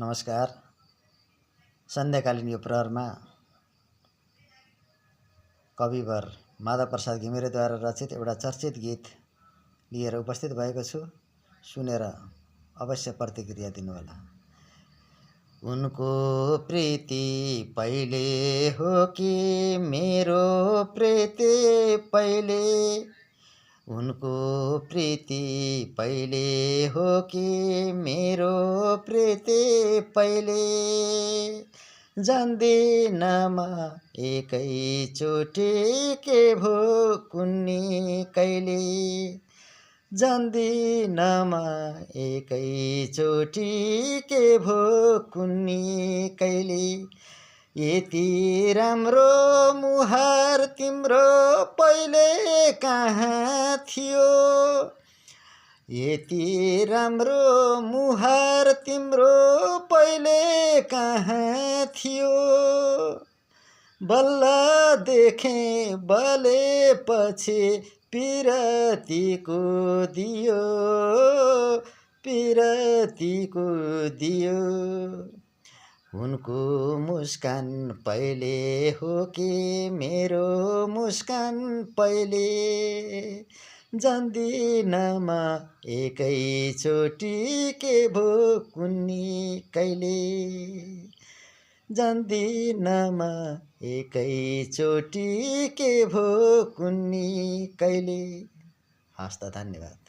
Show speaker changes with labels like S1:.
S1: नमस्कार। सन्ध्याकालीन यो प्रहरमा कविवर माधव प्रसाद घिमिरेद्वारा रचित एउटा चर्चित गीत लिएर उपस्थित भएको छु। सुनेर अवश्य प्रतिक्रिया दिनुहोला। उनको प्रीति पहिले हो कि मेरो प्रीति पहिले, उनको प्रीति पहिले हो कि मेरो प्रीति पहिले, जान्दिन म एकैचोटि के भो कुन्नी कहिले, जान्दिन म एकैचोटि के भो कुन्नी कहिले। यति राम्रो मुहार तिम्रो पहिले कहाँ थियो, यति राम्रो मुहार तिम्रो पहिले कहाँ थियो, बल्ल देखेँ बलेपछि पिरतीको दियो, पिरतीको दियो। उनको मुस्कान पहिले हो कि मेरो मुस्कान पहिले, जान्दिन म एकैचोटि के भो कुन्नी कहिले, जान्दिन म एकैचोटि के भो कुन्नी कहिले। हस्त, धन्यवाद।